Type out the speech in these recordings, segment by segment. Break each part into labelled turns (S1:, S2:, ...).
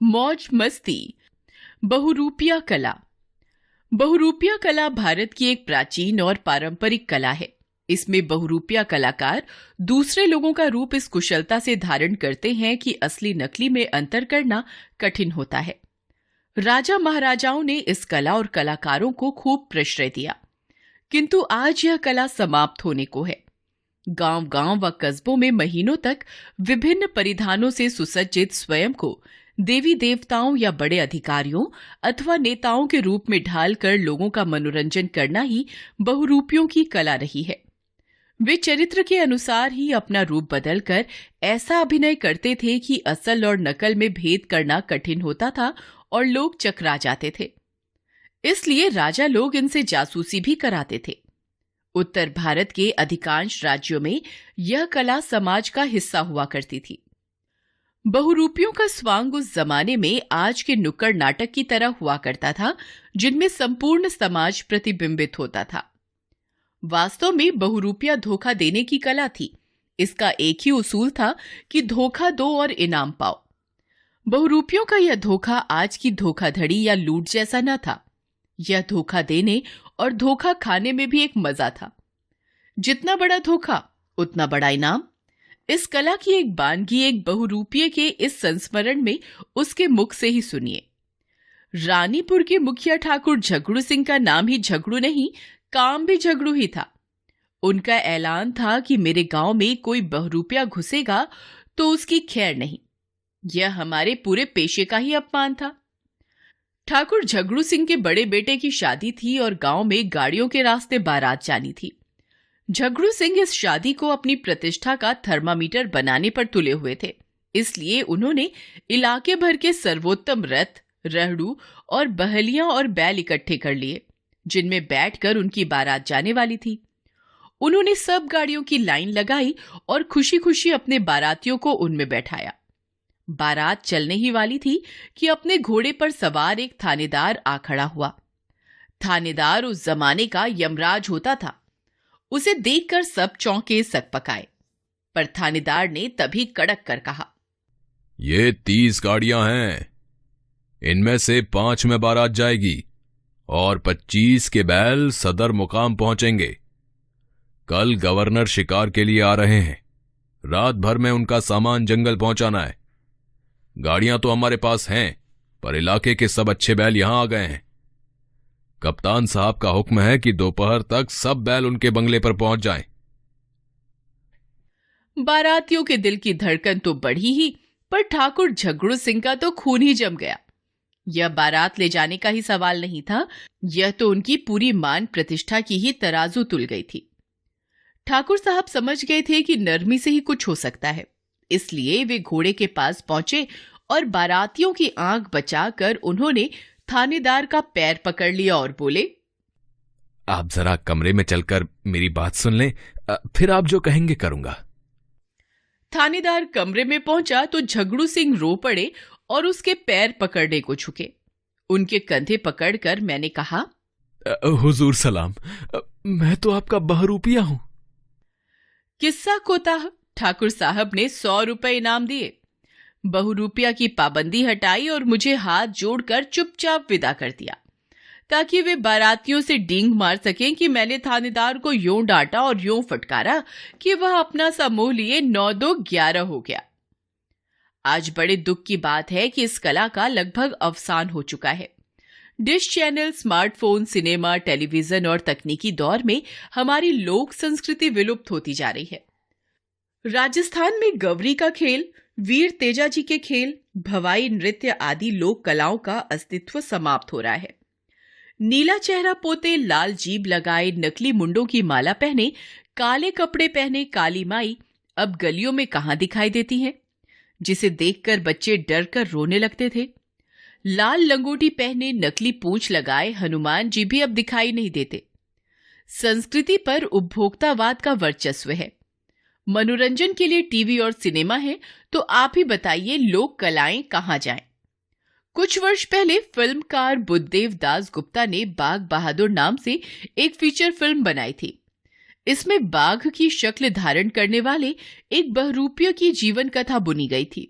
S1: मौज मस्ती। बहुरूपिया कला। बहुरूपिया कला भारत की एक प्राचीन और पारंपरिक कला है। इसमें बहुरूपिया कलाकार दूसरे लोगों का रूप इस कुशलता से धारण करते हैं कि असली नकली में अंतर करना कठिन होता है। राजा महाराजाओं ने इस कला और कलाकारों को खूब प्रश्रय दिया, किंतु आज यह कला समाप्त होने को है। गांव-गांव व कस्बों में महीनों तक विभिन्न परिधानों से सुसज्जित स्वयं को देवी देवताओं या बड़े अधिकारियों अथवा नेताओं के रूप में ढालकर लोगों का मनोरंजन करना ही बहुरूपियों की कला रही है। वे चरित्र के अनुसार ही अपना रूप बदलकर ऐसा अभिनय करते थे कि असल और नकल में भेद करना कठिन होता था और लोग चकरा जाते थे। इसलिए राजा लोग इनसे जासूसी भी कराते थे। उत्तर भारत के अधिकांश राज्यों में यह कला समाज का हिस्सा हुआ करती थी। बहुरूपियों का स्वांग उस जमाने में आज के नुक्कड़ नाटक की तरह हुआ करता था, जिनमें संपूर्ण समाज प्रतिबिंबित होता था। वास्तव में बहुरूपिया धोखा देने की कला थी। इसका एक ही उसूल था कि धोखा दो और इनाम पाओ। बहुरूपियों का यह धोखा आज की धोखाधड़ी या लूट जैसा न था। यह धोखा देने और धोखा खाने में भी एक मजा था। जितना बड़ा धोखा उतना बड़ा इनाम। इस कला की एक बानगी एक बहुरूपिये के इस संस्मरण में उसके मुख से ही सुनिए। रानीपुर के मुखिया ठाकुर झगड़ू सिंह का नाम ही झगड़ू नहीं, काम भी झगड़ू ही था। उनका ऐलान था कि मेरे गांव में कोई बहुरूपिया घुसेगा तो उसकी खैर नहीं। यह हमारे पूरे पेशे का ही अपमान था। ठाकुर झगड़ू सिंह के बड़े बेटे की शादी थी और गांव में गाड़ियों के रास्ते बारात जानी थी। झगड़ू सिंह इस शादी को अपनी प्रतिष्ठा का थर्मामीटर बनाने पर तुले हुए थे। इसलिए उन्होंने इलाके भर के सर्वोत्तम रथ, रहड़ू और बहलियां और बैल इकट्ठे कर लिए, जिनमें बैठकर उनकी बारात जाने वाली थी। उन्होंने सब गाड़ियों की लाइन लगाई और खुशी खुशी अपने बारातियों को उनमें बैठाया। बारात चलने ही वाली थी कि अपने घोड़े पर सवार एक थानेदार आ खड़ा हुआ। थानेदार उस जमाने का यमराज होता था। उसे देखकर सब चौंके सकपकाए, पर थानेदार ने तभी कड़क कर कहा,
S2: ये 30 गाड़ियां हैं, इनमें से 5 में बारात जाएगी और 25 के बैल सदर मुकाम पहुंचेंगे। कल गवर्नर शिकार के लिए आ रहे हैं। रात भर में उनका सामान जंगल पहुंचाना है। गाड़ियां तो हमारे पास हैं, पर इलाके के सब अच्छे बैल यहां आ गए हैं। कप्तान साहब का हुक्म है कि दोपहर तक सब बैल उनके बंगले पर पहुंच जाएं।
S1: बारातियों के दिल की धड़कन तो बढ़ी ही, पर ठाकुर झगड़ू सिंह का तो खून ही जम गया। यह बारात ले जाने का ही सवाल नहीं था, यह तो उनकी पूरी मान प्रतिष्ठा की ही तराजू तुल गई थी। ठाकुर साहब समझ गए थे कि नरमी से ही कुछ हो सकता है। इसलिए वे घोड़े के पास पहुंचे और बारातियों की आंख बचाकर उन्होंने थानेदार का पैर पकड़ लिया और बोले,
S2: आप जरा कमरे में चलकर मेरी बात सुन लें, फिर आप जो कहेंगे करूंगा।
S1: थानेदार कमरे में पहुंचा तो झगड़ू सिंह रो पड़े और उसके पैर पकड़ने को झुके। उनके कंधे पकड़कर मैंने कहा,
S2: हुजूर सलाम, मैं तो आपका बहुरूपिया हूं।
S1: किस्सा कोताह ठाकुर साहब ने 100 रुपए इनाम दिए। बहुरूपिया की पाबंदी हटाई और मुझे हाथ जोड़कर चुपचाप विदा कर दिया, ताकि वे बारातियों से डींग मार सकें कि मैंने थानेदार को यूं डांटा और यूं फटकारा कि वह अपना सा मोह लिए 9-2-11 हो गया। आज बड़े दुख की बात है कि इस कला का लगभग अवसान हो चुका है। Dish channel, smartphone, cinema, television और तकनीकी दौर में हमारी लोक संस्कृति विलुप्त होती जा रही है। राजस्थान में गवरी का खेल, वीर तेजाजी के खेल, भवाई नृत्य आदि लोक कलाओं का अस्तित्व समाप्त हो रहा है। नीला चेहरा पोते, लाल जीभ लगाए, नकली मुंडों की माला पहने, काले कपड़े पहने काली माई अब गलियों में कहां दिखाई देती हैं, जिसे देखकर बच्चे डर कर रोने लगते थे। लाल लंगोटी पहने, नकली पूंछ लगाए हनुमान जी भी अब दिखाई नहीं देते। संस्कृति पर उपभोक्तावाद का वर्चस्व है। मनोरंजन के लिए टीवी और सिनेमा है, तो आप ही बताइए लोक कलाएं कहां जाएं? कुछ वर्ष पहले फिल्मकार बुद्धदेव दास गुप्ता ने बाघ बहादुर नाम से एक फीचर फिल्म बनाई थी। इसमें बाघ की शक्ल धारण करने वाले एक बहुरूपिये की जीवन कथा बुनी गई थी।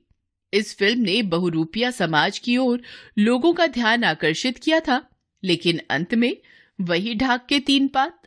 S1: इस फिल्म ने बहुरूपिया समाज की ओर लोगों का ध्यान आकर्षित किया था, लेकिन अंत में वही ढाक के 3 पात।